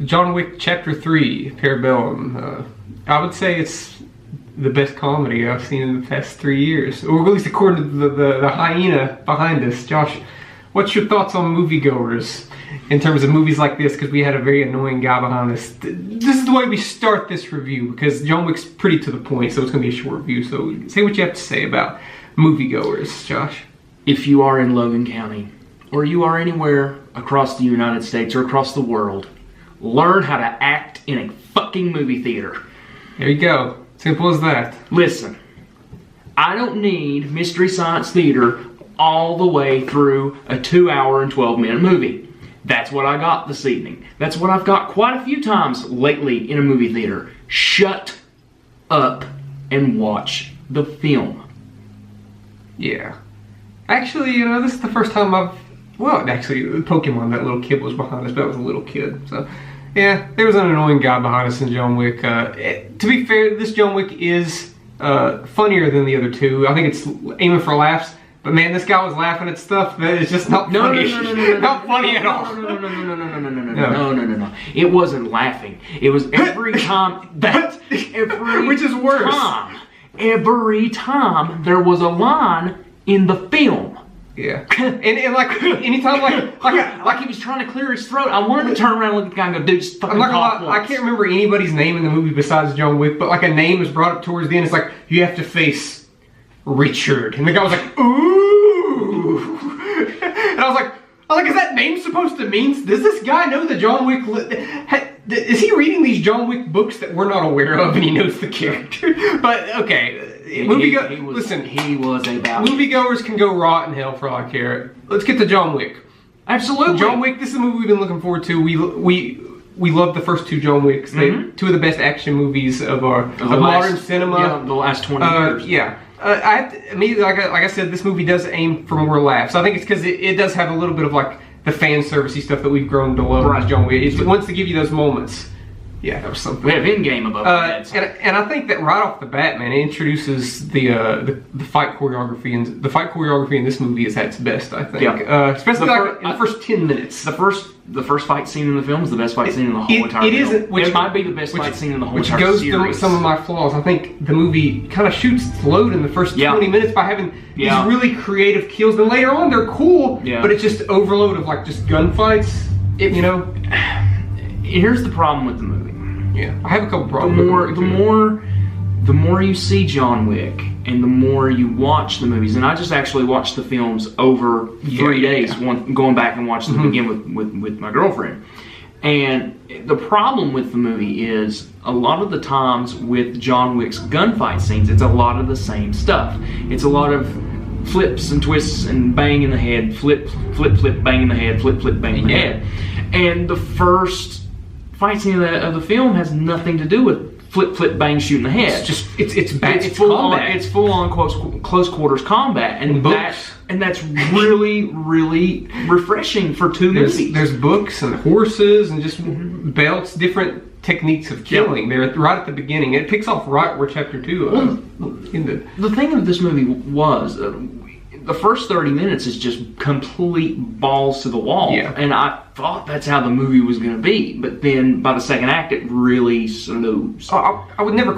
John Wick Chapter 3, Parabellum. I would say it's the best comedy I've seen in the past 3 years. Or at least according to the hyena behind us. Josh, what's your thoughts on moviegoers in terms of movies like this? Because we had a very annoying guy behind us. This is the way we start this review, because John Wick's pretty to the point, so it's going to be a short review. So say what you have to say about moviegoers, Josh. If you are in Logan County, or you are anywhere across the United States or across the world, learn how to act in a fucking movie theater. There you go. Simple as that. Listen, I don't need Mystery Science Theater all the way through a 2-hour and 12-minute movie. That's what I got this evening. That's what I've got quite a few times lately in a movie theater. Shut up and watch the film. Yeah. Actually, you know, this is the first time well, actually, Pokemon, that little kid was behind us, but I was a little kid, so... Yeah, there was an annoying guy behind us in John Wick. To be fair, this John Wick is funnier than the other two. I think it's aiming for laughs. But man, this guy was laughing at stuff that is just not funny. Not funny at all. No. It wasn't laughing. It was every time that which is worse. Every time there was a line in the film. Yeah. and like anytime like he was trying to clear his throat, I wanted to turn around and look at the guy and go, dude, just fucking cough once. I can't remember anybody's name in the movie besides John Wick, but like a name was brought up towards the end. It's like, you have to face Richard. And the guy was like, ooh. And I was like, is that name supposed to mean? Does this guy know the John Wick? Is he reading these John Wick books that we're not aware of, and he knows the character? But okay, listen, he was about. Moviegoers can go rot in hell for all I care. Let's get to John Wick. Absolutely, John Wick. This is a movie we've been looking forward to. We love the first two John Wicks. They're two of the best action movies of modern cinema. Yeah, the last 20 years. Yeah. I have to, immediately, like I said, this movie does aim for more laughs. I think it's because it does have a little bit of like the fan servicey stuff that we've grown to love as John Wick. It wants to give you those moments. Yeah, that was something. We have Endgame above our heads. And I think that right off the bat, man, it introduces the fight choreography, and the fight choreography in this movie is at its best, I think. Yeah. Especially in the first 10 minutes. The first fight scene in the film is the best fight scene in the whole entire film. It might be the best fight scene in the whole entire series. Which goes to some of my flaws. I think the movie kind of shoots its load in the first 20 minutes by having these really creative kills. Then later on, they're cool, but it's just overload of like just gunfights. You know. Here's the problem with the movie. Yeah, I have a couple problems. The more you see John Wick, and the more you watch the movies, and I just actually watched the films over 3 days, going back and watching them again with my girlfriend. And the problem with the movie is a lot of the times with John Wick's gunfight scenes, it's a lot of the same stuff. It's a lot of flips and twists and bang in the head, flip, bang in the head, flip, bang in the head. And the first fight scene of the film has nothing to do with flip, bang, shoot in the head. It's just it's full on close quarters combat, and that's really refreshing for two movies. There's books and horses and just belts, different techniques of killing. They're right at the beginning. It picks off right where chapter 2 ended. The thing of this movie was. The first 30 minutes is just complete balls to the wall, and I thought that's how the movie was going to be. But then by the second act, it really slows. I would never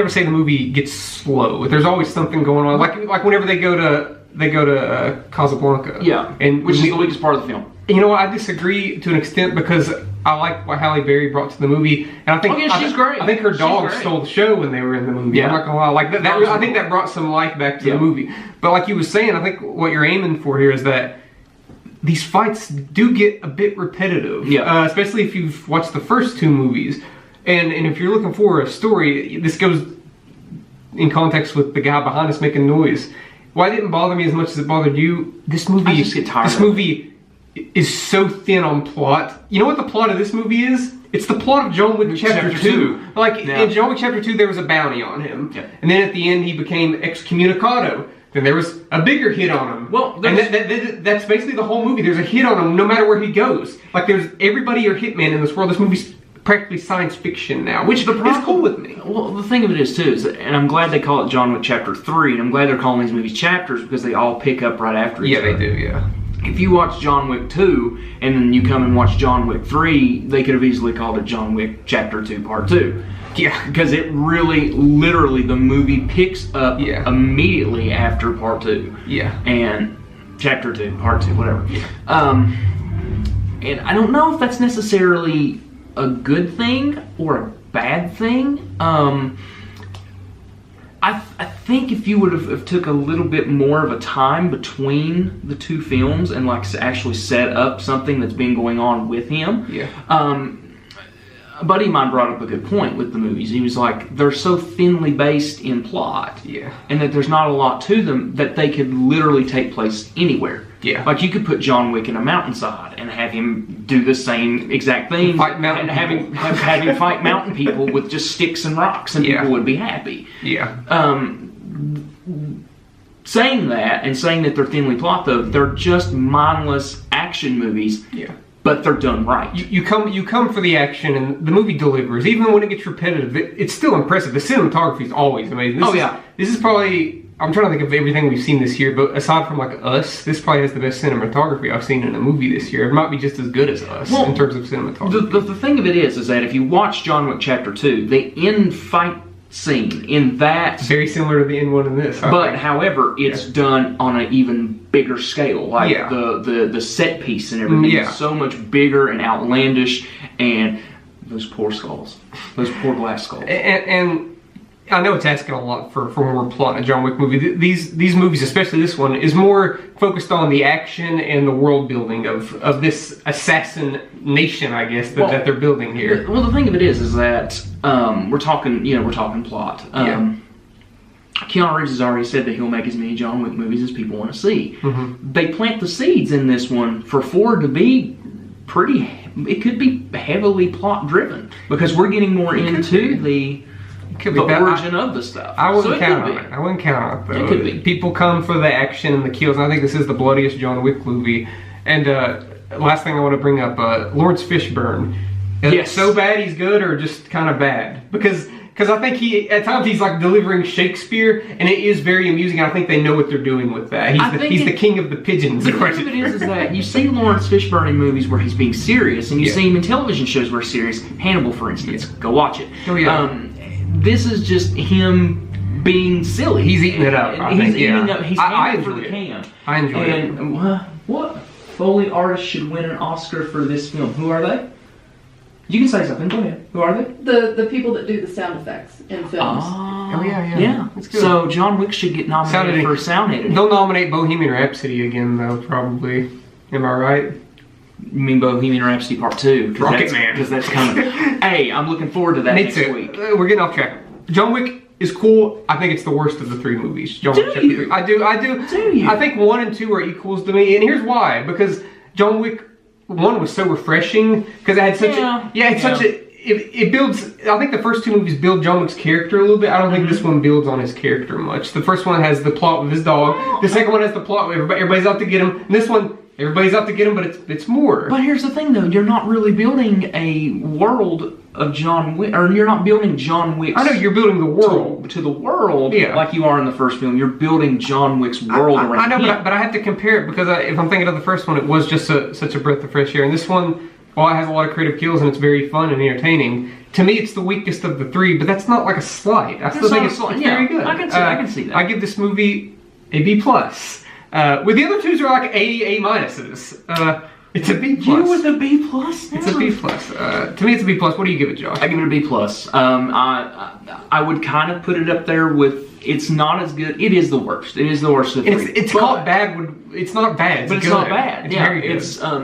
say the movie gets slow. There's always something going on. Like whenever they go to Casablanca, and which is the weakest part of the film. You know what? I disagree to an extent because I like what Halle Berry brought to the movie, and I think she's great. I think her dog stole the show when they were in the movie. Yeah. I'm not gonna lie, like that I think that brought some life back to the movie. But like you was saying, I think what you're aiming for here is that these fights do get a bit repetitive, especially if you've watched the first two movies, and if you're looking for a story, this goes in context with the guy behind us making noise. Why it didn't bother me as much as it bothered you? This movie, I just get tired. This movie is so thin on plot. You know what the plot of this movie is? It's the plot of John Wick Chapter 2. Like, in John Wick Chapter 2, there was a bounty on him. Yeah. And then at the end, he became excommunicado. Then there was a bigger hit on him. Well, and that's basically the whole movie. There's a hit on him no matter where he goes. Like, there's everybody your hitman in this world. This movie's practically science fiction now, which is cool with me. Well, the thing of it is, too, is, and I'm glad they call it John Wick Chapter 3, and I'm glad they're calling these movies chapters because they all pick up right after each other. Yeah, they do, yeah. if you watch John Wick 2 and then you come and watch John Wick 3, they could have easily called it John Wick Chapter 2 Part 2. Yeah. Because it really, literally, the movie picks up immediately after Part 2. Yeah. And Chapter 2, Part 2, whatever. Yeah. And I don't know if that's necessarily a good thing or a bad thing. I think if you would have took a little bit more of a time between the two films and like actually set up something that's been going on with him. Yeah. A buddy of mine brought up a good point with the movies. He was like, they're so thinly based in plot, and that there's not a lot to them, that they could literally take place anywhere. Yeah. Like you could put John Wick in a mountainside and have him do the same exact thing, fight mountain and have him fight mountain people with just sticks and rocks, and people would be happy. Yeah. Saying that and saying that they're thinly plot, though, they're just mindless action movies. Yeah. But they're done right. You come for the action, and the movie delivers. Even when it gets repetitive, it's still impressive. The cinematography is always amazing. This is probably, I'm trying to think of everything we've seen this year, but aside from like Us, this probably has the best cinematography I've seen in a movie this year. It might be just as good as Us in terms of cinematography. The thing of it is that if you watch John Wick Chapter 2, the end fight scene in that, it's very similar to the end one in this. But however, it's done on an even bigger scale. Like the set piece and everything is so much bigger and outlandish, and those poor skulls, those poor glass skulls. And I know it's asking a lot for more plot in a John Wick movie. These movies, especially this one, is more focused on the action and the world building of this assassin nation, I guess, that they're building here. Well, the thing of it is that we're talking plot. Keanu Reeves has already said that he'll make as many John Wick movies as people want to see. Mm-hmm. They plant the seeds in this one for Ford to be pretty. It could be heavily plot driven because we're getting more into the origin of the stuff. I wouldn't count on it. I wouldn't count on it, though. It could be. People come for the action and the kills, and I think this is the bloodiest John Wick movie. And last thing I want to bring up, Lawrence Fishburne. Is it so bad he's good, or just kind of bad? Because I think at times he's like delivering Shakespeare, and it is very amusing. I think they know what they're doing with that. He's the king of the pigeons. The thing of it is that you see Lawrence Fishburne in movies where he's being serious, and you see him in television shows where he's serious. Hannibal, for instance. Go watch it. Oh, yeah. This is just him being silly. He's eating it up. He's eating up. He's paying for the can. I enjoy it. And what Foley artists should win an Oscar for this film? Who are they? You can say something. Go ahead. Who are they? The people that do the sound effects in films. Oh yeah. That's good. So John Wick should get nominated for sound editing. They'll nominate Bohemian Rhapsody again, though, probably. Am I right? You mean Bohemian Rhapsody Part 2? Rocket Man. Because that's coming. Hey, I'm looking forward to that next week. We're getting off track. John Wick is cool. I think it's the worst of the three movies. John Wick Chapter 3. I do. Do you? I think 1 and 2 are equals to me, and here's why. Because John Wick 1 was so refreshing because it had such it builds. I think the first two movies build John Wick's character a little bit. I don't think this one builds on his character much. The first one has the plot with his dog. The second one has the plot where everybody's out to get him. And this one, everybody's out to get him, but it's more. But here's the thing, though: you're not really building a world of John Wick, or you're not building John Wick's. I know you're building the world to the world, like you are in the first film. You're building John Wick's world around. I know, but I have to compare it because if I'm thinking of the first one, it was just such a breath of fresh air, and this one, while it has a lot of creative kills and it's very fun and entertaining, to me it's the weakest of the three. But that's not like a slight. I still think it's very good. I can see that. I give this movie a B+. With the other twos are like A minuses. It's a B+. You with a B+? It's a B+. To me, it's a B+. What do you give it, Josh? I give it a B+. I would kind of put it up there with. It's not as good. It is the worst. It is the worst of the three. It's called bad. It's not bad. But it's not bad. It's very good.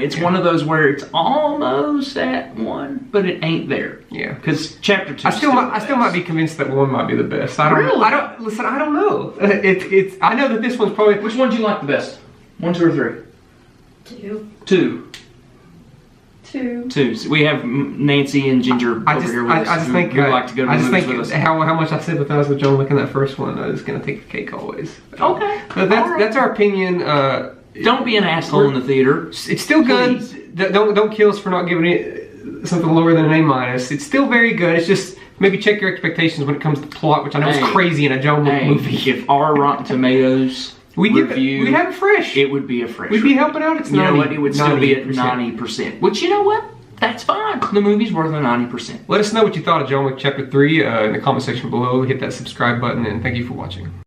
It's one of those where it's almost at 1, but it ain't there. Yeah. Because Chapter 2. I still might be convinced that 1 might be the best. I don't know. I know that this one's probably. Which one do you like the best? 1, 2, or 3? 2. 2. So we have Nancy and Ginger over here with us. I just think like to go to the movies with us. How much I sympathize with John Wick in that first one is going to take the cake always. Okay. But that's our opinion. Don't be an asshole in the theater. It's still good. Don't kill us for not giving it something lower than an A-. It's still very good. It's just maybe check your expectations when it comes to plot, which I know is crazy in a John Wick movie. If our Rotten Tomatoes We'd review, we'd have it fresh. it would be a fresh. We'd be helping out. It's You 90, know what? It would still be at 90%. 90%. Which, you know what? That's fine. The movie's worth a 90%. Let us know what you thought of John Wick Chapter 3 in the comment section below. Hit that subscribe button, and thank you for watching.